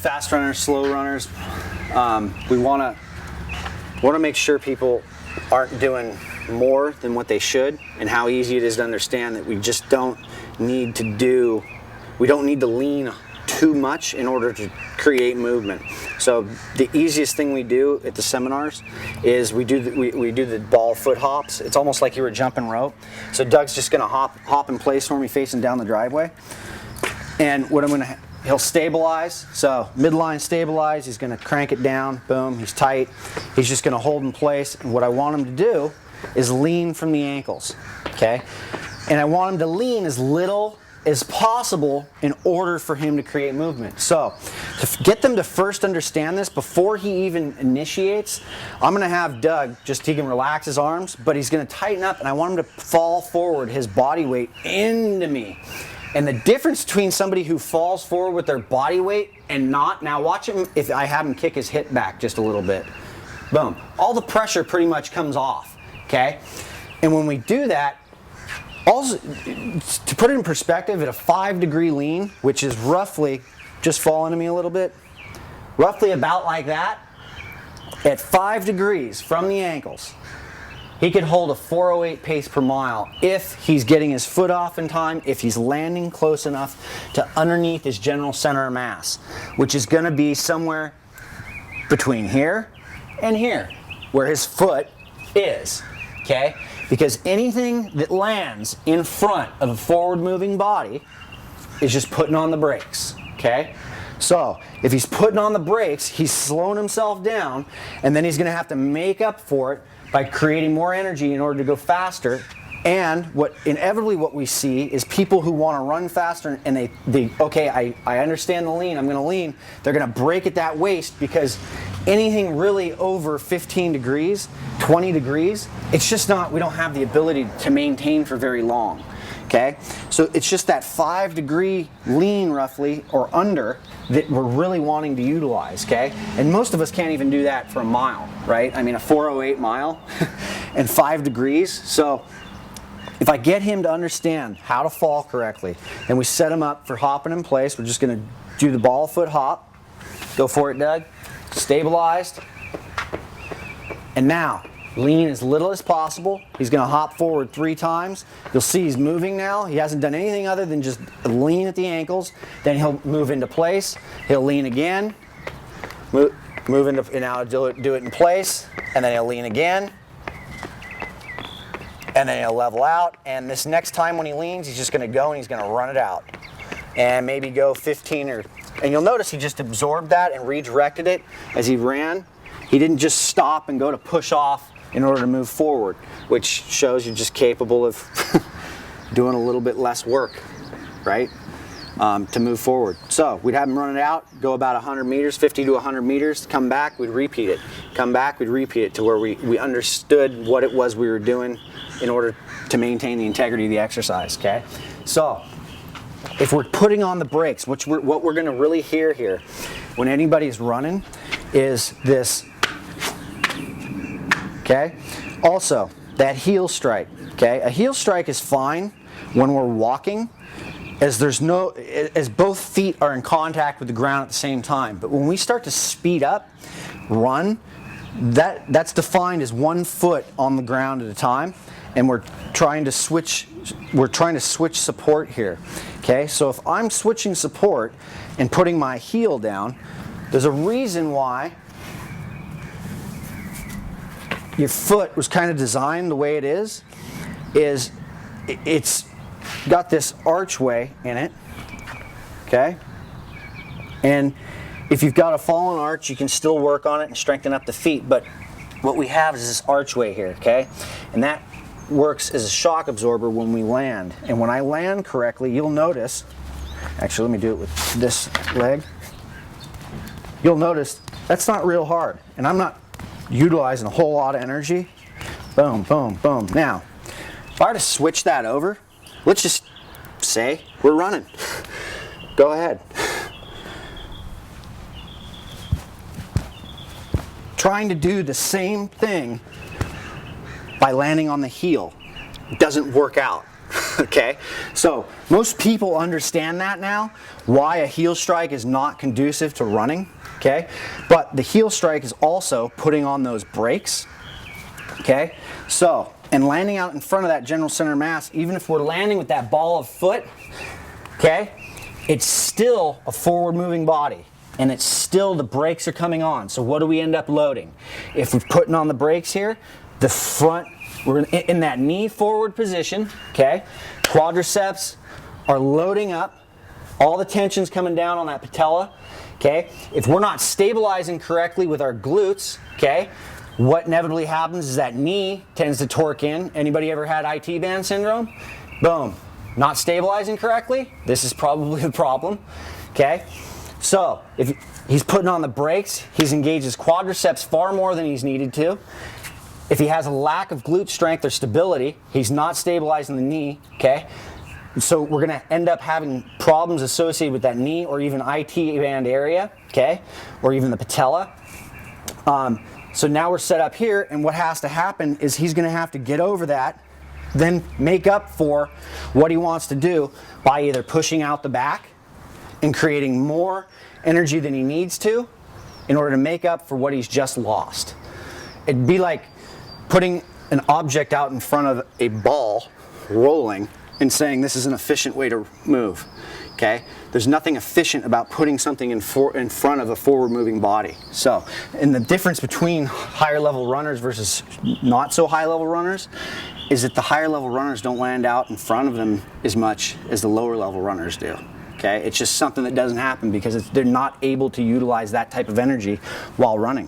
fast runners, slow runners, we want to make sure people aren't doing more than what they should, and how easy it is to understand that we just don't need to lean too much in order to create movement. So the easiest thing we do at the seminars is we do the ball foot hops. It's almost like you were jumping rope. So Doug's just gonna hop in place for me facing down the driveway. And he'll stabilize. So midline stabilize, he's gonna crank it down, boom, he's tight. He's just gonna hold in place. And what I want him to do is lean from the ankles, okay? And I want him to lean as little as possible in order for him to create movement. So to get them to first understand this before he even initiates, I'm gonna have Doug, he can relax his arms, but he's gonna tighten up, and I want him to fall forward, his body weight into me. And the difference between somebody who falls forward with their body weight and not, now watch him if I have him kick his hip back just a little bit. Boom. All the pressure pretty much comes off, okay? And when we do that, also, to put it in perspective, at a 5-degree lean, which is roughly, just fall into me a little bit, roughly about like that, at 5 degrees from the ankles, he could hold a 4:08 pace per mile if he's getting his foot off in time, if he's landing close enough to underneath his general center of mass, which is going to be somewhere between here and here, where his foot is, okay? Because anything that lands in front of a forward moving body is just putting on the brakes, okay? So if he's putting on the brakes, he's slowing himself down, and then he's gonna have to make up for it by creating more energy in order to go faster. And inevitably what we see is people who want to run faster, and I understand the lean, I'm going to lean, they're going to break at that waist, because anything really over 15 degrees, 20 degrees, it's just not, we don't have the ability to maintain for very long, okay? So it's just that 5-degree lean roughly, or under, that we're really wanting to utilize, okay? And most of us can't even do that for a mile, right? I mean, a 4:08 mile and 5 degrees, so if I get him to understand how to fall correctly, and we set him up for hopping in place, we're just going to do the ball foot hop. Go for it, Doug. Stabilized. And now, lean as little as possible. He's going to hop forward 3 times. You'll see he's moving now. He hasn't done anything other than just lean at the ankles. Then he'll move into place. He'll lean again. Move into, and now do it in place. And then he'll lean again. And then he'll level out, and this next time when he leans, he's just going to go and he's going to run it out. And maybe go 15 and you'll notice he just absorbed that and redirected it as he ran. He didn't just stop and go to push off in order to move forward, which shows you're just capable of doing a little bit less work, right? To move forward. So we'd have him run it out, go about 100 meters, 50 to 100 meters, come back, we'd repeat it. Come back, we'd repeat it to where we understood what it was we were doing in order to maintain the integrity of the exercise, okay? So if we're putting on the brakes, what we're gonna really hear here when anybody's running is this, okay? Also, that heel strike, okay? A heel strike is fine when we're walking, as both feet are in contact with the ground at the same time. But when we start to speed up, run, that's defined as 1 foot on the ground at a time, and we're trying to switch support here. Okay, so if I'm switching support and putting my heel down, there's a reason why your foot was kind of designed the way it is it's got this archway in it, okay? And if you've got a fallen arch, you can still work on it and strengthen up the feet, but what we have is this archway here, okay? And that works as a shock absorber when we land. And when I land correctly, you'll notice, actually let me do it with this leg. You'll notice that's not real hard, and I'm not utilizing a whole lot of energy. Boom, boom, boom. Now, if I were to switch that over, let's just say we're running. Go ahead. Trying to do the same thing by landing on the heel doesn't work out. Okay, so most people understand that now, why a heel strike is not conducive to running, okay? But the heel strike is also putting on those brakes, okay? So, and landing out in front of that general center mass, even if we're landing with that ball of foot, okay, it's still a forward moving body. And it's still, the brakes are coming on. So what do we end up loading? If we're putting on the brakes here, the front, we're in that knee forward position, okay? Quadriceps are loading up. All the tension's coming down on that patella, okay? If we're not stabilizing correctly with our glutes, okay, what inevitably happens is that knee tends to torque in. Anybody ever had IT band syndrome? Boom. Not stabilizing correctly? This is probably the problem, okay? So, if he's putting on the brakes, he's engaged his quadriceps far more than he's needed to. If he has a lack of glute strength or stability, he's not stabilizing the knee, okay? So we're gonna end up having problems associated with that knee or even IT band area, okay? Or even the patella. So now we're set up here, and what has to happen is he's gonna have to get over that, then make up for what he wants to do by either pushing out the back and creating more energy than he needs to in order to make up for what he's just lost. It'd be like putting an object out in front of a ball rolling and saying this is an efficient way to move, okay? There's nothing efficient about putting something in front of a forward moving body. So, and the difference between higher level runners versus not so high level runners is that the higher level runners don't land out in front of them as much as the lower level runners do. Okay, it's just something that doesn't happen because they're not able to utilize that type of energy while running.